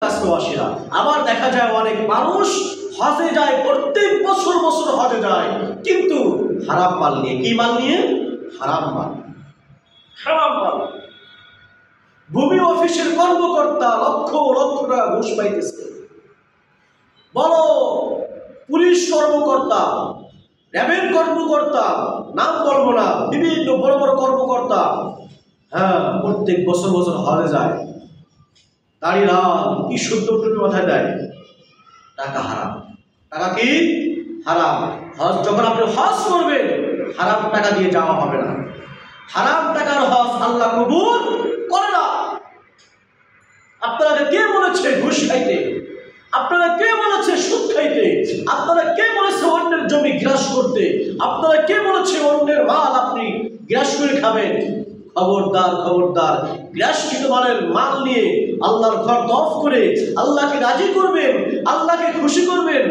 কাছাকাছিরা। আবার দেখা যায় অনেক মানুষ হজে যায়, প্রত্যেক বছর বছর হজে যায়, কিন্তু হারাম মাল নিয়ে। কি মাল নিয়ে? হারাম মাল। হারাম মাল। ভূমি অফিসের কর্মকর্তা লক্ষ লক্ষ টাকা ঘুষ পাইতেছে, বড় পুলিশ কর্মকর্তা, র্যাবের কর্মকর্তা, নাম বলবো না, বিভিন্ন বড় বড় কর্মকর্তা, হ্যাঁ, প্রত্যেক বছর বছর হজে যায়। দাড়ি লাল, কি সুন্দর টুপি মাথায় দেয়। টাকা হারাম। টাকা কি? হারাম। হজ যখন আপনি হজ করবেন, হারাম টাকা দিয়ে যাওয়া হবে না। হারাম টাকার হজ আল্লাহ কবুল করে না। আপনারা কে বলেছে ঘুষ খাইতে? আপনারা কে বলেছে সুদ খাইতে? আপনারা কে বলেছে অন্যের জমি গ্রাস করতে? আপনারা কে বলেছে অন্যের মাল আপনি গ্রাস করে খাবেন? খবরদার, খবরদার। গ্রাসকৃত মাল নিয়ে আল্লাহর ঘর তওয়াফ করে আল্লাহকে রাজি করবেন, আল্লাহকে খুশি করবেন,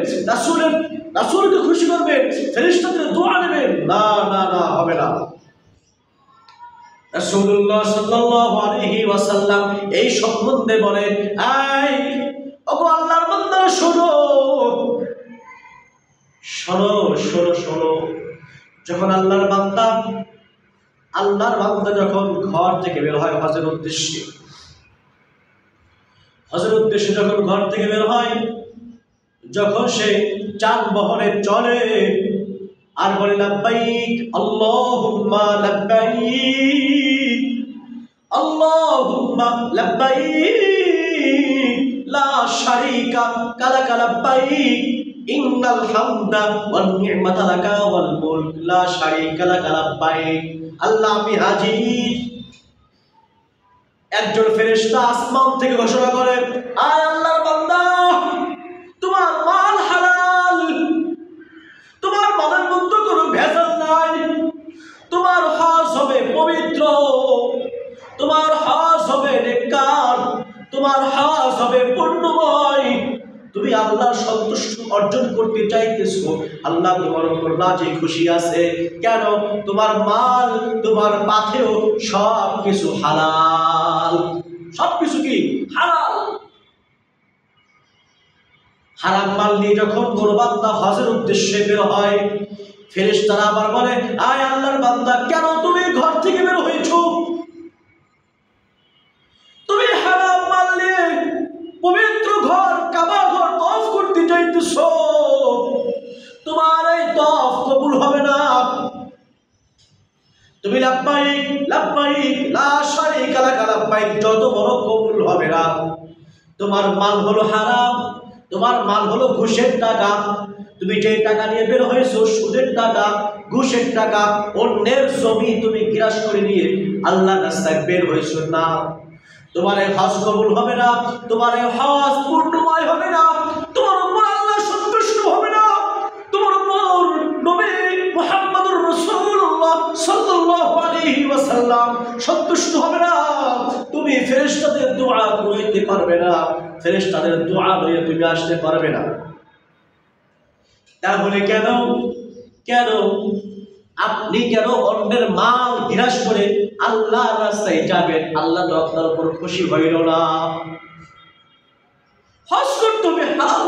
রাসূলকে খুশি করবেন, ফেরেশতাদের দোয়া নেবেন। না না না, হবে না। রাসূলুল্লাহ সাল্লাল্লাহু আলাইহি ওয়াসাল্লাম এই সম্বন্ধে বলেন, এই ওগো আল্লাহর বান্দা, শোনো শোনো শোনো শোনো। যখন আল্লাহর বান্দা যখন ঘর থেকে বের হয় হজের উদ্দেশ্যে, যখন ঘর থেকে বের হয়, যখন সে যানবাহনে চলে আর বলে লাব্বাইক আল্লাহুম্মা লাব্বাইক, আল্লাহুম্মা লাব্বাইক লা শারীকা লাকা লাব্বাইক ইন্নাল হামদা ওয়ান নি'মাতা লাকা ওয়াল মুলক লা শারীকা লাকা লাব্বাইক। আল্লাহ, আমি হাজির। একজন ফেরেশতা আসমান থেকে ঘোষণা করে, আয় আল্লাহর বান্দা, তোমার মাল হালাল, তোমার মালের মধ্যে কোনো ভেজাল নাই, তোমার হজ হবে পবিত্র, তোমার হজ হবে নেককার, তোমার হজ হবে পুণ্যময়। তুমি আল্লাহর সন্তুষ্ট অর্জন করতে চাইতেছো, আল্লাহ তোমার উপর রাজি খুশি আছে। কেন? তোমার মাল, তোমার পাথেও সব কিছু হালাল। সব কিছু কি? হালাল। হারাম মাল নিয়ে যখন কোন বান্দা হজের উদ্দেশ্যে বের হয়, ফেরেশতারা আবার বলে, আয় আল্লাহর বান্দা, কেন তুমি ঘর থেকে বের হয়েছো? তুমি হারাম মাল নিয়ে পবিত্র ঘর কাবা ঘর তওয়াফ করতে চাইতেছো, তোমার এই তওয়াফ কবুল হবে না। তুমি লাব্বাইক লাব্বাইক লা শারীকা লাকা লাব্বাইক যত বড় কবুল হবে না। তোমার মাল হলো হারাম, তোমার মাল হলো ঘুষের টাকা। তুমি যে টাকা নিয়ে বের হয়েছো, সুদের টাকা, ঘুষের টাকা, অন্যের জমি তুমি গ্রাস করে নিয়ে আল্লাহর রাস্তায় বের হয়েছো না। তোমার এই হজ কবুল হবে না, তোমার এই হজ পূর্ণময় হবে না, তোমার উপর আল্লাহ সন্তুষ্ট হবে না, তোমার উপর নবী মুহাম্মদুর রাসূলুল্লাহ সাল্লাল্লাহু আলাইহি ওয়াসাল্লাম সন্তুষ্ট হবে না। তুমি ফেরেশতাদের দোয়া কইতে পারবে না, ফেরেশতাদের দোয়া লইয়া তুমি আসতে পারবে না। তাহলে কেন আপনি অন্যের মাল গ্রাস করে আল্লাহর রাস্তায় যাবেন? আল্লাহ তো আপনার উপর খুশি হইল না। হজ করতে হবে হালাল